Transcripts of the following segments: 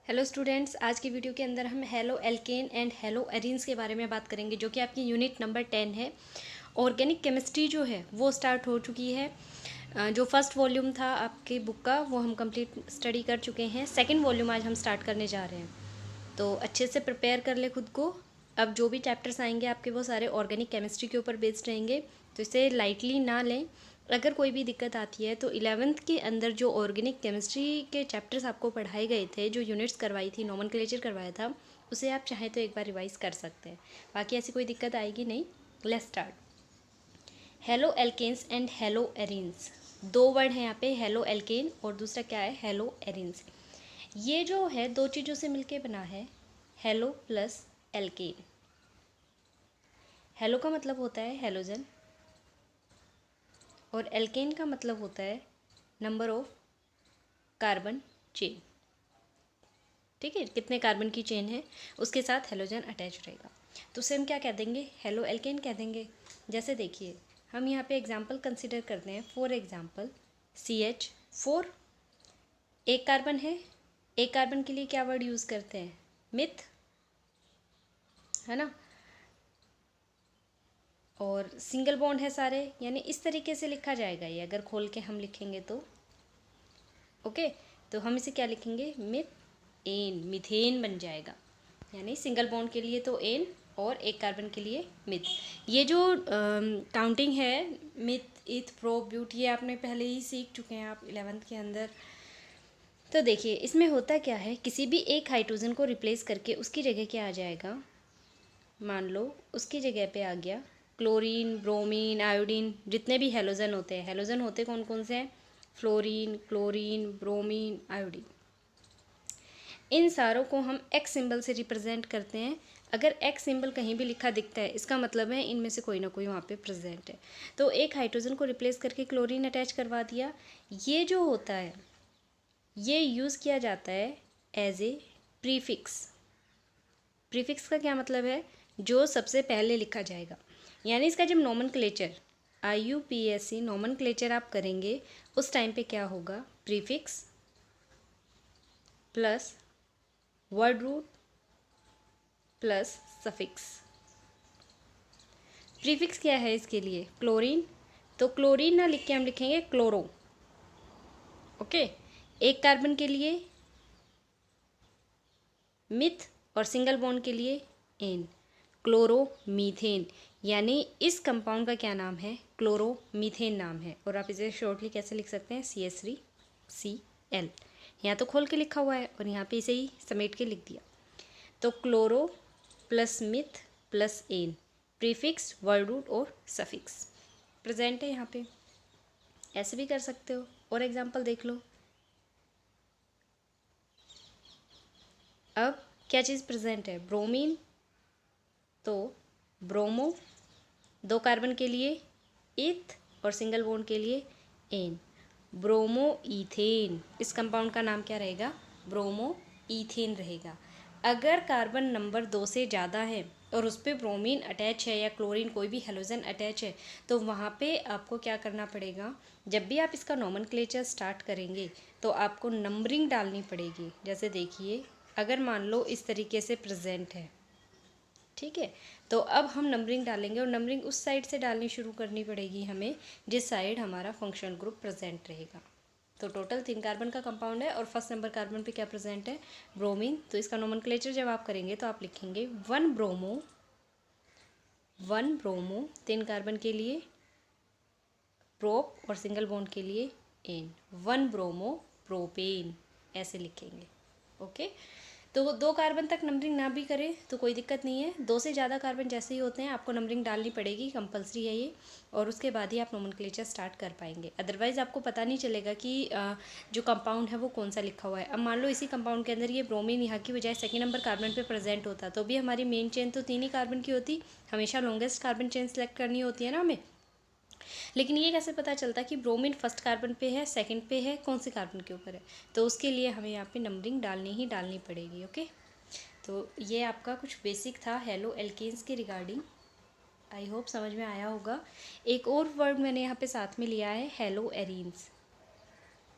Hello students, आज की video के अंदर हम halo alkane and halo arenes के बारे में बात करेंगे, जो कि आपकी यूनिट नंबर 10 है। ऑर्गेनिक केमिस्ट्री जो है वो स्टार्ट हो चुकी है। जो फर्स्ट वॉल्यूम था आपकी बुक का वो हम कंप्लीट स्टडी कर चुके हैं। सेकंड वॉल्यूम आज हम स्टार्ट करने जा रहे हैं, तो अच्छे से प्रिपेयर कर ले खुद को। अब जो भी चैप्टर्स आएंगे आपके वो सारे ऑर्गेनिक केमिस्ट्री के ऊपर बेस्ड रहेंगे, तो इसे लाइटली ना लें। अगर कोई भी दिक्कत आती है तो 11th के अंदर जो ऑर्गेनिक केमिस्ट्री के चैप्टर्स आपको पढ़ाए गए थे, जो यूनिट्स करवाई थी, नोमेनक्लेचर करवाया था, उसे आप चाहें तो एक बार रिवाइज कर सकते हैं। बाकी ऐसी कोई दिक्कत आएगी नहीं। Let's start. Halo alkanes and halo arenes, दो वर्ड हैं यहाँ पे, हेलो एल्केन और दूसरा क्या है, हेलो एरीन्स। ये जो है दो चीज़ों से मिलके बना है, हेलो प्लस एल्केन। हेलो का मतलब होता है हेलोजन और एल्केन का मतलब होता है नंबर ऑफ कार्बन चेन। ठीक है, कितने कार्बन की चेन है उसके साथ हेलोजन अटैच रहेगा, तो उसे हम क्या कह देंगे, हेलो एल्केन कह देंगे। जैसे देखिए, हम यहाँ पे एग्जांपल कंसिडर करते हैं। फॉर एग्जांपल CH4, एक कार्बन है। एक कार्बन के लिए क्या वर्ड यूज़ करते हैं, मिथ, है ना। और सिंगल बॉन्ड है सारे, यानी इस तरीके से लिखा जाएगा ये, अगर खोल के हम लिखेंगे तो। ओके, तो हम इसे क्या लिखेंगे, मिथेन, मिथेन बन जाएगा। यानी सिंगल बॉन्ड के लिए तो एन और एक कार्बन के लिए मिथ। ये जो काउंटिंग है, मिथ, इथ, प्रो, ब्यूट, ये आपने पहले ही सीख चुके हैं आप 11th के अंदर। तो देखिए इसमें होता क्या है, किसी भी एक हाइड्रोजन को रिप्लेस करके उसकी जगह क्या आ जाएगा, मान लो उसकी जगह पे आ गया क्लोरीन, ब्रोमीन, आयोडीन, जितने भी हेलोजन होते हैं। हेलोजन होते कौन कौन से हैं, फ्लोरीन, क्लोरीन, ब्रोमीन, आयोडीन। इन सारों को हम एक्स सिंबल से रिप्रेजेंट करते हैं। अगर एक्स सिंबल कहीं भी लिखा दिखता है, इसका मतलब है इनमें से कोई ना कोई वहाँ पे प्रेजेंट है। तो एक हाइड्रोजन को रिप्लेस करके क्लोरीन अटैच करवा दिया। ये जो होता है ये यूज़ किया जाता है एज ए प्रीफिक्स। प्रीफिक्स का क्या मतलब है, जो सबसे पहले लिखा जाएगा। यानी इसका जब नोमेनक्लेचर, IUPAC नोमेनक्लेचर आप करेंगे, उस टाइम पे क्या होगा, prefix plus word root plus suffix. Prefix क्या है इसके लिए, क्लोरीन, तो क्लोरीन ना लिख के हम लिखेंगे क्लोरो। ओके, एक कार्बन के लिए मिथ और सिंगल बॉन्ड के लिए एन, क्लोरोमीथेन। यानी इस कंपाउंड का क्या नाम है, क्लोरोमीथेन नाम है। और आप इसे शॉर्टली कैसे लिख सकते हैं, CH3Cl। यहाँ तो खोल के लिखा हुआ है और यहाँ पे इसे ही समेट के लिख दिया। तो chloro plus meth plus ane, prefix, word root और सफिक्स प्रेजेंट है यहाँ पे। ऐसे भी कर सकते हो, और एग्जांपल देख लो। अब क्या चीज़ प्रेजेंट है, ब्रोमीन, तो ब्रोमो, दो कार्बन के लिए इथ और सिंगल बॉन्ड के लिए एन, ब्रोमो ईथेन। इस कंपाउंड का नाम क्या रहेगा, ब्रोमो ईथेन रहेगा। अगर कार्बन नंबर 2 से ज़्यादा है और उस पर ब्रोमीन अटैच है या क्लोरीन, कोई भी हेलोजन अटैच है, तो वहाँ पे आपको क्या करना पड़ेगा, जब भी आप इसका नोमेनक्लेचर स्टार्ट करेंगे तो आपको नंबरिंग डालनी पड़ेगी। जैसे देखिए, अगर मान लो इस तरीके से प्रेजेंट है, ठीक है, तो अब हम नंबरिंग डालेंगे और नंबरिंग उस साइड से डालनी शुरू करनी पड़ेगी हमें जिस साइड हमारा फंक्शनल ग्रुप प्रेजेंट रहेगा। तो टोटल 3 कार्बन का कंपाउंड है और फर्स्ट नंबर कार्बन पे क्या प्रेजेंट है, ब्रोमीन। तो इसका नोमेनक्लेचर जब आप करेंगे तो आप लिखेंगे 1 ब्रोमो, 1 ब्रोमो, 3 कार्बन के लिए प्रोप और सिंगल बॉन्ड के लिए एन, 1 ब्रोमो प्रोपेन, ऐसे लिखेंगे। ओके, तो 2 कार्बन तक नंबरिंग ना भी करें तो कोई दिक्कत नहीं है। 2 से ज़्यादा कार्बन जैसे ही होते हैं आपको नंबरिंग डालनी पड़ेगी, कंपलसरी है ये, और उसके बाद ही आप नोमेनक्लेचर स्टार्ट कर पाएंगे। अदरवाइज़ आपको पता नहीं चलेगा कि जो कंपाउंड है वो कौन सा लिखा हुआ है। अब मान लो इसी कंपाउंड के अंदर ये ब्रोमीन यहाँ की बजाय सेकेंड नंबर कार्बन पे प्रेजेंट होता, तो भी हमारी मेन चेन तो 3 ही कार्बन की होती। हमेशा लॉन्गेस्ट कार्बन चेन सेलेक्ट करनी होती है ना हमें। लेकिन ये कैसे पता चलता कि ब्रोमीन फर्स्ट कार्बन पे है, सेकंड पे है, कौन से कार्बन के ऊपर है, तो उसके लिए हमें यहाँ पे नंबरिंग डालनी ही डालनी पड़ेगी। ओके, तो ये आपका कुछ बेसिक था हेलो एल्केन्स के रिगार्डिंग। आई होप समझ में आया होगा। एक और वर्ड मैंने यहाँ पे साथ में लिया है, हेलो एरीन्स।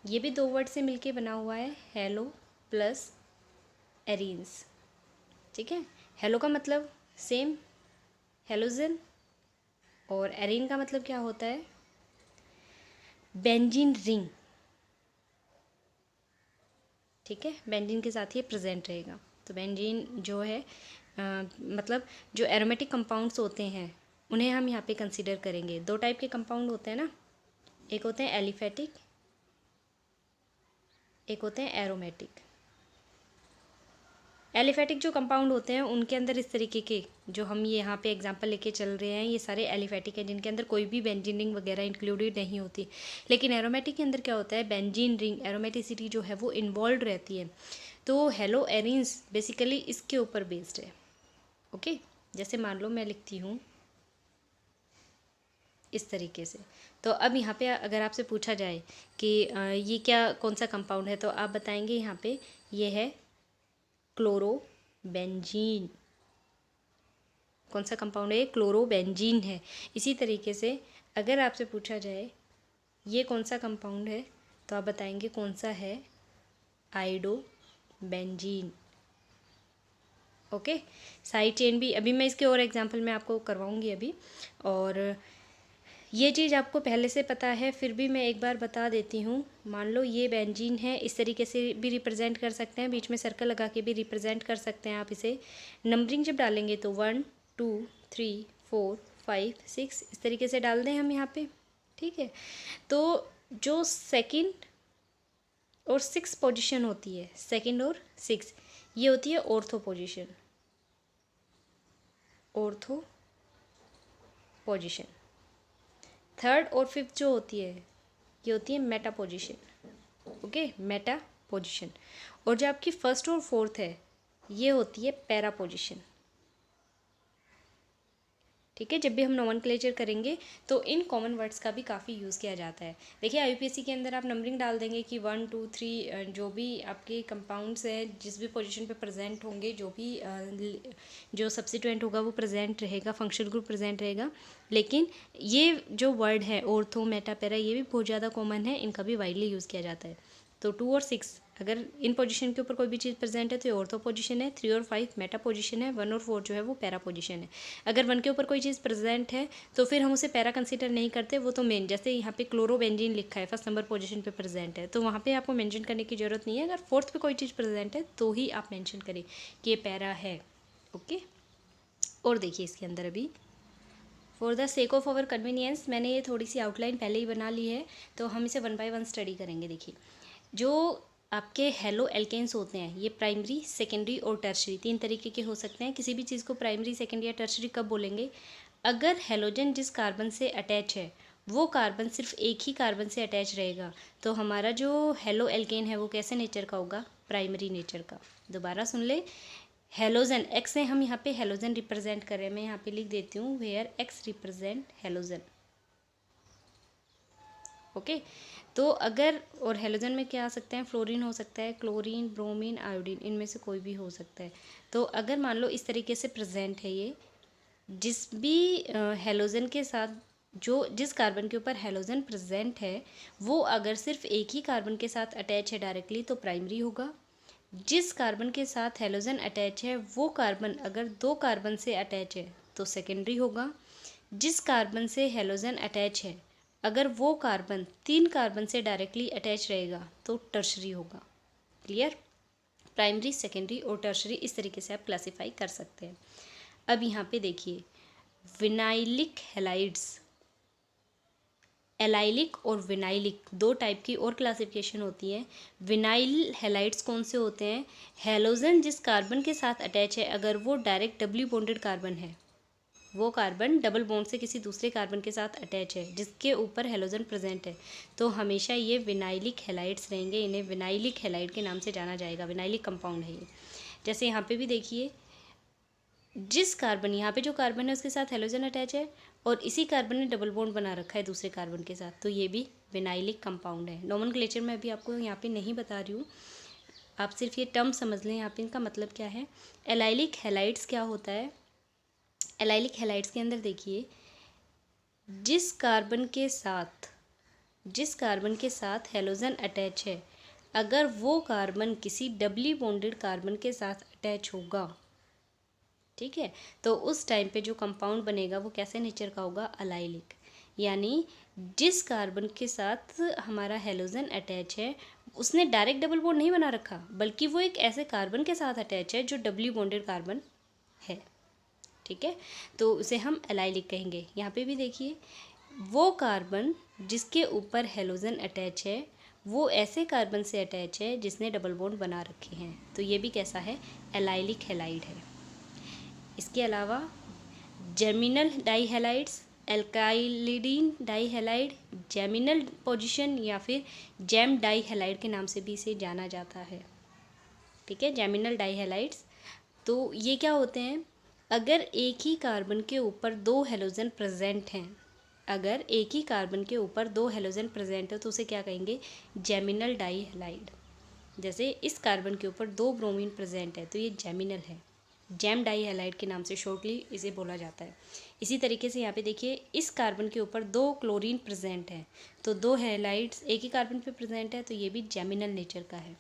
ये भी 2 वर्ड से मिलके बना हुआ है, हेलो प्लस एरीन्स। ठीक है, हेलो का मतलब सेम हेलोजन, और एरीन का मतलब क्या होता है, बेंजीन रिंग। ठीक है, बेंजीन के साथ ये प्रेजेंट रहेगा। तो बेंजीन जो है मतलब जो एरोमेटिक कंपाउंड्स होते हैं उन्हें हम यहाँ पे कंसीडर करेंगे। दो टाइप के कंपाउंड होते हैं ना, एक होते हैं एलिफेटिक, एक होते हैं एरोमेटिक। एलिफेटिक जो कंपाउंड होते हैं उनके अंदर इस तरीके के जो हम ये यहाँ पे एग्जांपल लेके चल रहे हैं, ये सारे एलिफेटिक हैं जिनके अंदर कोई भी बेंजीन रिंग वगैरह इंक्लूडेड नहीं होती। लेकिन एरोमेटिक के अंदर क्या होता है, बेंजीन रिंग, एरोमेटिसिटी जो है वो इन्वॉल्व रहती है। तो हेलो एरीन्स बेसिकली इसके ऊपर बेस्ड है। ओके, जैसे मान लो मैं लिखती हूँ इस तरीके से। तो अब यहाँ पे अगर आपसे पूछा जाए कि ये क्या कौन सा कंपाउंड है, तो आप बताएंगे यहाँ पे ये है क्लोरोबेंजीन। कौन सा कंपाउंड है, ये क्लोरोबेंजीन है। इसी तरीके से अगर आपसे पूछा जाए ये कौन सा कंपाउंड है, तो आप बताएंगे कौन सा है, आइडोबेंजीन। ओके, साइड चेन भी अभी मैं इसके और एग्जांपल में आपको करवाऊंगी अभी। और ये चीज़ आपको पहले से पता है, फिर भी मैं एक बार बता देती हूँ। मान लो ये बेंजीन है, इस तरीके से भी रिप्रेजेंट कर सकते हैं, बीच में सर्कल लगा के भी रिप्रेजेंट कर सकते हैं आप इसे। नंबरिंग जब डालेंगे तो 1 2 3 4 5 6 इस तरीके से डाल दें हम यहाँ पे। ठीक है, तो जो सेकंड और 6 पोजीशन होती है, सेकंड और 6, ये होती है ortho position, ortho position. Third और फिफ्थ जो होती है ये होती है Meta position. Okay, Meta position. और जो आपकी फर्स्ट और फोर्थ है ये होती है पैरा पोजीशन। ठीक है, जब भी हम नोमेनक्लेचर करेंगे तो इन कॉमन वर्ड्स का भी काफ़ी यूज़ किया जाता है। देखिए IUPAC के अंदर आप नंबरिंग डाल देंगे कि 1 2 3 जो भी आपके कंपाउंड्स हैं जिस भी पोजीशन पे प्रेजेंट होंगे, जो भी जो सब्स्टिट्यूएंट होगा वो प्रेजेंट रहेगा, फंक्शनल ग्रुप प्रेजेंट रहेगा। लेकिन ये जो वर्ड है ऑर्थो मेटा पैरा ये भी बहुत ज़्यादा कॉमन है, इनका भी वाइडली यूज़ किया जाता है। तो 2 और 6 अगर इन पोजीशन के ऊपर कोई भी चीज़ प्रेजेंट है तो ये ऑर्थो पोजीशन है, 3 और 5 मेटा पोजीशन है, 1 और 4 जो है वो पैरा पोजीशन है। अगर 1 के ऊपर कोई चीज़ प्रेजेंट है तो फिर हम उसे पैरा कंसीडर नहीं करते, वो तो मेन, जैसे यहाँ पे क्लोरोबेंजीन लिखा है फर्स्ट नंबर पोजीशन पे प्रेजेंट है तो वहाँ पे आपको मेंशन करने की ज़रूरत नहीं है। अगर फोर्थ पे कोई चीज़ प्रेजेंट है तो ही आप मेंशन करें कि ये पैरा है। ओके, और देखिए इसके अंदर अभी for the sake of our convenience मैंने ये थोड़ी सी आउटलाइन पहले ही बना ली है, तो हम इसे 1 बाय 1 स्टडी करेंगे। देखिए जो आपके हेलो एल्केन्स होते हैं ये प्राइमरी, सेकेंडरी और टर्शरी 3 तरीके के हो सकते हैं। किसी भी चीज़ को प्राइमरी, सेकेंडरी या टर्शरी कब बोलेंगे, अगर हेलोजन जिस कार्बन से अटैच है वो कार्बन सिर्फ एक ही कार्बन से अटैच रहेगा तो हमारा जो हेलो एल्केन है वो कैसे नेचर का होगा, प्राइमरी नेचर का। दोबारा सुन ले, हेलोजन एक्स से हम यहाँ पे हेलोजन रिप्रेजेंट कर रहे हैं, मैं यहाँ पे लिख देती हूँ where X represent halogen. Okay, तो अगर और हेलोजन में क्या आ सकते हैं, फ्लोरीन हो सकता है, क्लोरीन, ब्रोमीन, आयोडीन, इनमें से कोई भी हो सकता है। तो अगर मान लो इस तरीके से प्रेजेंट है ये, जिस भी हेलोजन के साथ जिस कार्बन के ऊपर हेलोजन प्रेजेंट है वो अगर सिर्फ एक ही कार्बन के साथ अटैच है डायरेक्टली तो प्राइमरी होगा। जिस कार्बन के साथ हेलोजन अटैच है वो कार्बन अगर 2 कार्बन से अटैच है तो सेकेंडरी होगा। जिस कार्बन से हेलोजन अटैच है अगर वो कार्बन 3 कार्बन से डायरेक्टली अटैच रहेगा तो टर्शरी होगा। क्लियर, प्राइमरी, सेकेंडरी और टर्शरी इस तरीके से आप क्लासीफाई कर सकते हैं। अब यहाँ पे देखिए विनाइलिक हैलाइड्स, एलाइलिक और विनाइलिक 2 टाइप की और क्लासिफिकेशन होती है। विनाइल हैलाइड्स कौन से होते हैं, हेलोजन जिस कार्बन के साथ अटैच है अगर वो डायरेक्ट डबली बॉन्डेड कार्बन है, वो कार्बन डबल बॉन्ड से किसी दूसरे कार्बन के साथ अटैच है जिसके ऊपर हेलोजन प्रेजेंट है, तो हमेशा ये विनाइलिक हैलाइड्स रहेंगे, इन्हें विनाइलिक हैलाइड के नाम से जाना जाएगा, विनाइलिक कंपाउंड है ये। जैसे यहाँ पे भी देखिए जिस कार्बन, यहाँ पे जो कार्बन है उसके साथ हेलोजन अटैच है और इसी कार्बन ने डबल बॉन्ड बना रखा है दूसरे कार्बन के साथ, तो ये भी विनाइलिक कंपाउंड है। नोमेनक्लेचर में अभी आपको यहाँ पे नहीं बता रही हूँ, आप सिर्फ ये टर्म समझ लें यहाँ पे इनका मतलब क्या है। एलाइलिक हैलाइड्स क्या होता है, एलाइलिक हैलाइड्स के अंदर देखिए जिस कार्बन के साथ हेलोजन अटैच है अगर वो कार्बन किसी डबली बॉन्डेड कार्बन के साथ अटैच होगा, ठीक है, तो उस टाइम पे जो कंपाउंड बनेगा वो कैसे नेचर का होगा, अलाइलिक। यानी जिस कार्बन के साथ हमारा हेलोजन अटैच है उसने डायरेक्ट डबल बॉन्ड नहीं बना रखा, बल्कि वो एक ऐसे कार्बन के साथ अटैच है जो डबली बॉन्डेड कार्बन है, ठीक है, तो उसे हम एलाइलिक कहेंगे। यहाँ पे भी देखिए, वो कार्बन जिसके ऊपर हेलोजन अटैच है वो ऐसे कार्बन से अटैच है जिसने डबल बॉन्ड बना रखे हैं, तो ये भी कैसा है, एलाइलिक हैलाइड है। इसके अलावा जर्मिनल डाईहैलाइड्स, एल्काइलिडीन डाईहैलाइड, जैमिनल पोजीशन या फिर जैम डाईहैलाइड के नाम से भी इसे जाना जाता है, ठीक है, जैमिनल डाईहैलाइड्स। तो ये क्या होते हैं, अगर एक ही कार्बन के ऊपर दो हेलोजन प्रेजेंट हैं, अगर एक ही कार्बन के ऊपर दो हेलोजन प्रेजेंट है तो उसे क्या कहेंगे, जैमिनल डाईहैलाइड। जैसे इस कार्बन के ऊपर दो ब्रोमीन प्रेजेंट है तो ये जैमिनल है, जैम डाईहैलाइड के नाम से शॉर्टली इसे बोला जाता है। इसी तरीके से यहाँ पे देखिए, इस कार्बन के ऊपर दो क्लोरीन प्रेजेंट है तो दो हैलाइड्स एक ही कार्बन पे प्रेजेंट है तो ये भी जैमिनल नेचर का है।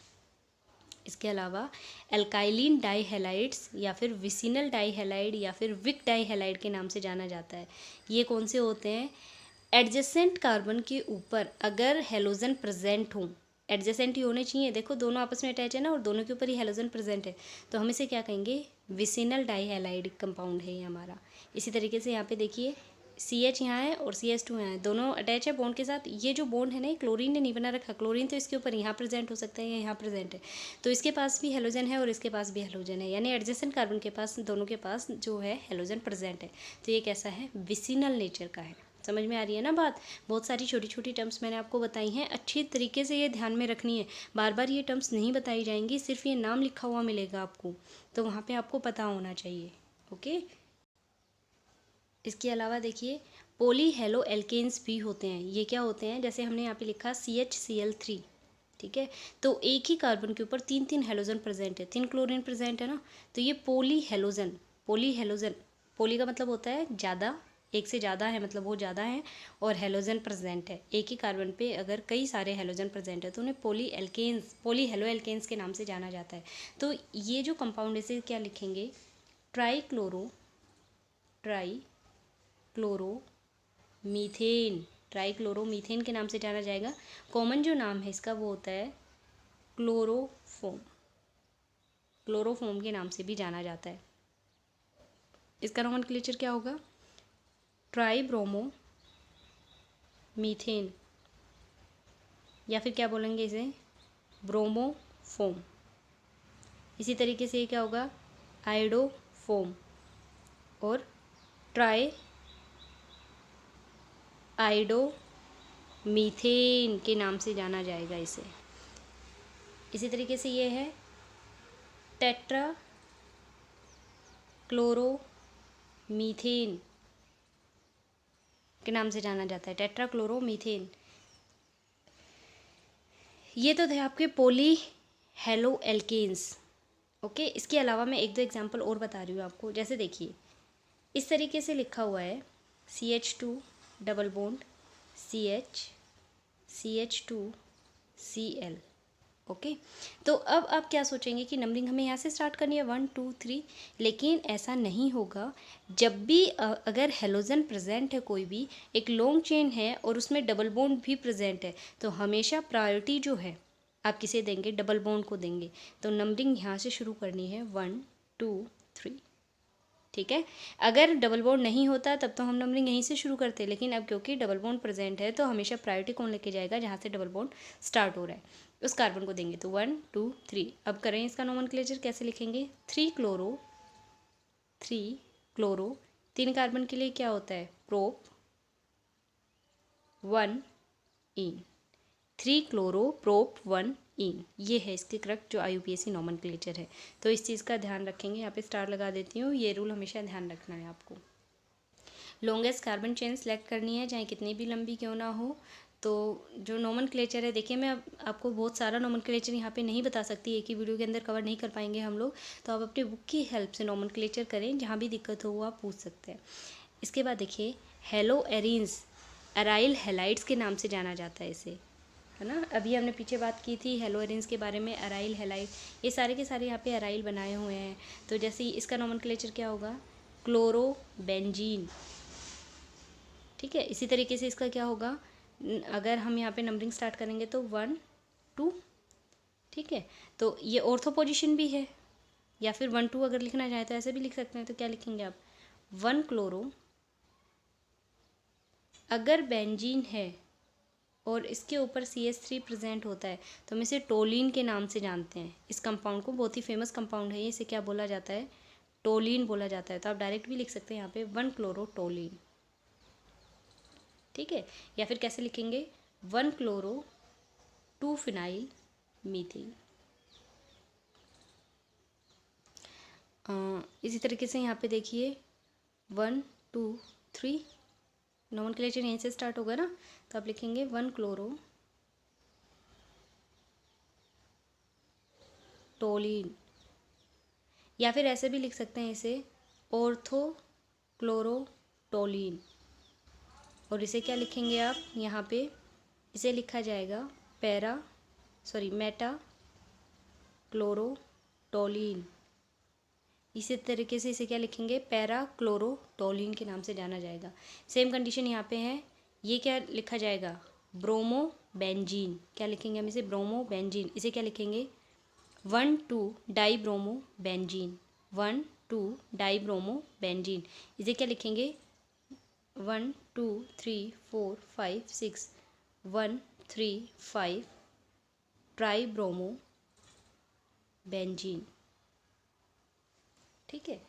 इसके अलावा एल्काइलिन डाईहैलाइड्स या फिर विसिनल डाईहैलाइड या फिर विक डाईहैलाइड के नाम से जाना जाता है। ये कौन से होते हैं, एडजेसेंट कार्बन के ऊपर अगर हेलोजन प्रेजेंट हो, एडजेसेंट ही होने चाहिए, देखो दोनों आपस में अटैच है ना और दोनों के ऊपर ही हेलोजन प्रेजेंट है, तो हम इसे क्या कहेंगे, विसिनल डाईहैलाइड कंपाउंड है ये हमारा। इसी तरीके से यहाँ पे देखिए, CH यहाँ है और CH2 यहाँ है, दोनों अटैच है बॉन्ड के साथ। ये जो बॉन्ड है ना, क्लोरीन ने नहीं बना रखा, क्लोरीन तो इसके ऊपर यहाँ प्रेजेंट हो सकता है या यहाँ प्रेजेंट है, तो इसके पास भी हेलोजन है और इसके पास भी हेलोजन है, यानी एडजेसेंट कार्बन के पास, दोनों के पास जो है हेलोजन प्रेजेंट है, तो ये कैसा है, विसिनल नेचर का है। समझ में आ रही है ना बात। बहुत सारी छोटी छोटी टर्म्स मैंने आपको बताई हैं, अच्छी तरीके से ये ध्यान में रखनी है, बार बार ये टर्म्स नहीं बताई जाएंगी, सिर्फ ये नाम लिखा हुआ मिलेगा आपको, तो वहाँ पे आपको पता होना चाहिए, ओके। इसके अलावा देखिए, पोली हेलो एल्केन्स भी होते हैं। ये क्या होते हैं, जैसे हमने यहाँ पे लिखा CHCl3, ठीक है, तो एक ही कार्बन के ऊपर तीन तीन हेलोजन प्रेजेंट है, तीन क्लोरीन प्रेजेंट है ना, तो ये पोली हेलोजन, पोली हेलोजन, पोली का मतलब होता है ज़्यादा, एक से ज़्यादा है मतलब वो ज़्यादा है, और हेलोजन प्रेजेंट है, एक ही कार्बन पे अगर कई सारे हेलोजन प्रेजेंट है तो उन्हें पोली एल्केन्स, पोली हेलो एल्केन्स के नाम से जाना जाता है। तो ये जो कंपाउंड इसे क्या लिखेंगे, ट्राइक्लोरोमीथेन, ट्राइक्लोरोमीथेन के नाम से जाना जाएगा। कॉमन जो नाम है इसका वो होता है क्लोरोफोम, क्लोरोफोम के नाम से भी जाना जाता है। इसका नोमेनक्लेचर क्या होगा, ट्राइब्रोमो मीथेन, या फिर क्या बोलेंगे इसे, ब्रोमोफोम। इसी तरीके से ये क्या होगा, आइडोफोम और ट्राई आइडोमीथेन के नाम से जाना जाएगा इसे। इसी तरीके से ये है टेट्रा क्लोरोमीथेन के नाम से जाना जाता है, टेट्रा क्लोरोमीथेन। ये तो थे आपके पोली हेलो एल्केन्स, ओके। इसके अलावा मैं एक दो एग्जांपल और बता रही हूँ आपको। जैसे देखिए, इस तरीके से लिखा हुआ है CH2 double bond CH, CH2Cl, okay. तो अब आप क्या सोचेंगे कि नंबरिंग हमें यहाँ से स्टार्ट करनी है 1 2 3, लेकिन ऐसा नहीं होगा। जब भी अगर हेलोजन प्रेजेंट है, कोई भी एक लॉन्ग चेन है और उसमें डबल बॉन्ड भी प्रेजेंट है, तो हमेशा प्रायोरिटी जो है आप किसे देंगे, डबल बॉन्ड को देंगे। तो नंबरिंग यहाँ से शुरू करनी है 1 2 3, ठीक है। अगर डबल बॉन्ड नहीं होता तब तो हम नंबरिंग यहीं से शुरू करते, लेकिन अब क्योंकि डबल बॉन्ड प्रेजेंट है तो हमेशा प्रायोरिटी कौन लेके जाएगा, जहाँ से डबल बॉन्ड स्टार्ट हो रहा है उस कार्बन को देंगे। तो 1 2 3। अब करें इसका नोमेनक्लेचर, कैसे लिखेंगे, 3 क्लोरो, 3 कार्बन के लिए क्या होता है, प्रोप 1 इन, 3 क्लोरो प्रोप 1 इन, ये है इसके करेक्ट जो IUPAC नोमेनक्लेचर है। तो इस चीज़ का ध्यान रखेंगे, यहाँ पे स्टार लगा देती हूँ, ये रूल हमेशा ध्यान रखना है आपको। लॉन्गेस्ट कार्बन चेन सेलेक्ट करनी है, चाहे कितनी भी लंबी क्यों ना हो। तो जो नोमेनक्लेचर है, देखिए मैं आपको बहुत सारा नोमेनक्लेचर यहाँ पे नहीं बता सकती, एक ही वीडियो के अंदर कवर नहीं कर पाएंगे हम लोग, तो आप अपनी बुक की हेल्प से नोमेनक्लेचर करें, जहाँ भी दिक्कत हो वो आप पूछ सकते हैं। इसके बाद देखिए, हेलो एरिन्स, अराइल हैलाइड्स के नाम से जाना जाता है इसे, है ना। अभी हमने पीछे बात की थी हेलोरेंस के बारे में, अराइल, हेलाइड, ये सारे के सारे यहाँ पे अराइल बनाए हुए हैं। तो जैसे इसका नोमेनक्लेचर क्या होगा, क्लोरोबेंजीन, ठीक है। इसी तरीके से इसका क्या होगा, अगर हम यहाँ पे नंबरिंग स्टार्ट करेंगे तो 1 2, ठीक है। तो ये ऑर्थो पोजीशन भी है, या फिर 1 2 अगर लिखना चाहे तो ऐसे भी लिख सकते हैं। तो क्या लिखेंगे आप, 1 क्लोरो, अगर बेंजीन है और इसके ऊपर CH3 प्रेजेंट होता है तो हम इसे टोलिन के नाम से जानते हैं। इस कंपाउंड को, बहुत ही फेमस कंपाउंड है ये, इसे क्या बोला जाता है, टोलिन बोला जाता है। तो आप डायरेक्ट भी लिख सकते हैं यहाँ पे 1 क्लोरो टोलिन, ठीक है। या फिर कैसे लिखेंगे, 1 क्लोरो 2 फिनाइल मीथिल। इसी तरीके से यहाँ पे देखिए 1 2 3, नोमेनक्लेचर यहीं से स्टार्ट होगा ना, तो आप लिखेंगे 1 क्लोरो टोलिन, या फिर ऐसे भी लिख सकते हैं इसे ऑर्थो क्लोरोटोलिन। और इसे क्या लिखेंगे आप, यहाँ पे इसे लिखा जाएगा मेटा क्लोरोटोलिन। इसी तरीके से इसे क्या लिखेंगे, पैरा क्लोरोटोलिन के नाम से जाना जाएगा। सेम कंडीशन यहाँ पे है, ये क्या लिखा जाएगा, ब्रोमोबेंजीन। क्या लिखेंगे हम इसे, ब्रोमोबेंजीन। इसे क्या लिखेंगे, 1 2 डाइब्रोमोबेंजीन, 1 2 डाइब्रोमोबेंजीन। इसे क्या लिखेंगे, 1 2 3 4 5 6, 1 3 5 ट्राइब्रोमोबेंजीन, ठीक है।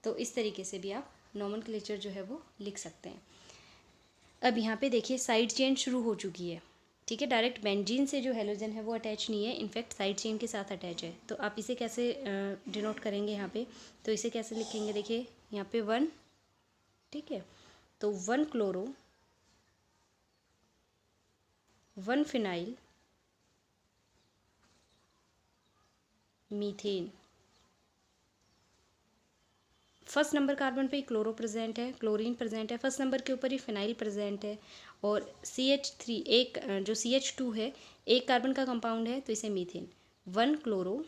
तो इस तरीके से भी आप नोमेनक्लेचर जो है वो लिख सकते हैं। अब यहाँ पे देखिए साइड चेन शुरू हो चुकी है, ठीक है। डायरेक्ट बेंजीन से जो हेलोजन है वो अटैच नहीं है, इनफैक्ट साइड चेन के साथ अटैच है। तो आप इसे कैसे डिनोट करेंगे यहाँ पे, तो इसे कैसे लिखेंगे, देखिए यहाँ पे 1, ठीक है। तो 1 chloro 1 phenyl methane. First number carbon पे क्लोरो प्रेजेंट है, क्लोरीन प्रेजेंट है, फर्स्ट नंबर के ऊपर ही फिनाइल प्रेजेंट है, और CH3 एक जो CH2 है एक कार्बन का कंपाउंड है, तो इसे मीथेन। 1 chloro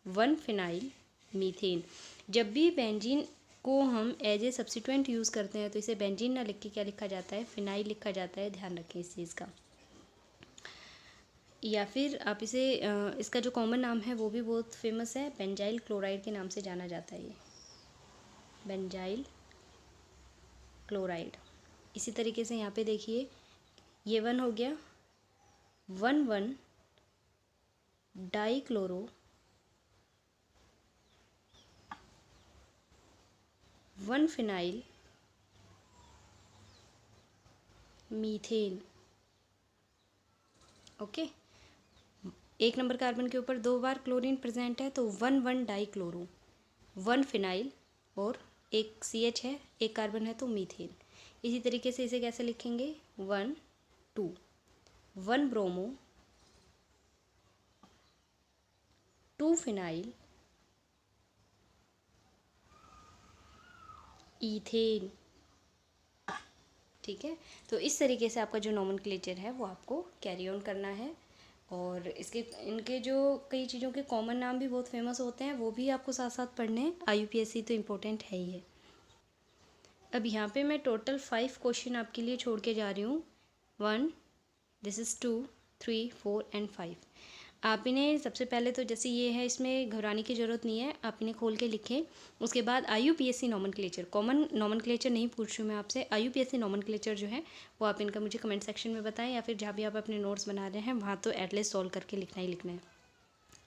1 phenyl methane. जब भी बेंजीन को हम एज ए सब्सिट्यूएंट यूज़ करते हैं तो इसे बेंजीन ना लिख के क्या लिखा जाता है, फिनाइल लिखा जाता है, ध्यान रखें इस चीज़ का। या फिर आप इसे इसका जो कॉमन नाम है वो भी बहुत फेमस है, बेंजाइल क्लोराइड के नाम से जाना जाता है, ये बेंजाइल क्लोराइड। इसी तरीके से यहाँ पे देखिए ये 1 हो गया, 1 1 die chloro 1 phenyl methane, okay. एक नंबर कार्बन के ऊपर 2 बार क्लोरीन प्रेजेंट है, तो 1 1 डाई क्लोरो 1 फिनाइल, और एक CH है एक कार्बन है तो मीथेन। इसी तरीके से इसे कैसे लिखेंगे, 1 2 1 ब्रोमो 2 फिनाइल ईथेन, ठीक है। तो इस तरीके से आपका जो नोमेनक्लेचर है वो आपको कैरी ऑन करना है। और इनके जो कई चीज़ों के कॉमन नाम भी बहुत फेमस होते हैं, वो भी आपको साथ साथ पढ़ने हैं। IUPAC तो इम्पोर्टेंट है ही है। अब यहाँ पे मैं टोटल 5 क्वेश्चन आपके लिए छोड़ के जा रही हूँ, 1 दिस इज़ 2 3 4 एंड 5। आप इन्हें सबसे पहले तो जैसे ये है, इसमें घबराने की ज़रूरत नहीं है, आप इन्हें खोल के लिखें। उसके बाद IUPAC नोमेनक्लेचर, कॉमन नोमेनक्लेचर नहीं पूछ रही हूँ मैं आपसे, IUPAC नोमेनक्लेचर जो है वो आप इनका मुझे कमेंट सेक्शन में बताएं, या फिर जहाँ भी आप अपने नोट्स बना रहे हैं वहाँ तो एटलीस्ट सॉल्व करके लिखना ही लिखना है।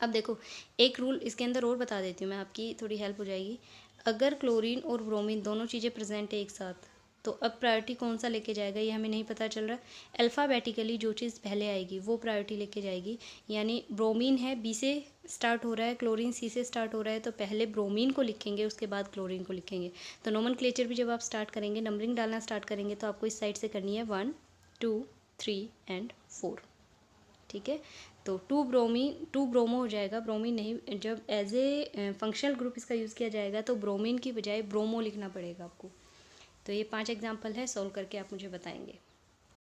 अब देखो एक रूल इसके अंदर और बता देती हूँ मैं, आपकी थोड़ी हेल्प हो जाएगी। अगर क्लोरीन और ब्रोमीन दोनों चीज़ें प्रेजेंट है एक साथ, तो अब प्रायोरिटी कौन सा लेके जाएगा ये हमें नहीं पता चल रहा। अल्फ़ाबेटिकली जो चीज़ पहले आएगी वो प्रायोरिटी लेके जाएगी। यानी ब्रोमीन है B से स्टार्ट हो रहा है, क्लोरीन C से स्टार्ट हो रहा है, तो पहले ब्रोमीन को लिखेंगे उसके बाद क्लोरीन को लिखेंगे। तो नोमेनक्लेचर भी जब आप स्टार्ट करेंगे, नंबरिंग डालना स्टार्ट करेंगे, तो आपको इस साइड से करनी है 1 2 3 एंड 4, ठीक है। तो 2 ब्रोमो हो जाएगा, ब्रोमीन नहीं। जब एज ए फंक्शनल ग्रुप इसका यूज़ किया जाएगा तो ब्रोमीन की बजाय ब्रोमो लिखना पड़ेगा आपको। तो ये 5 एग्जाम्पल है, सॉल्व करके आप मुझे बताएंगे।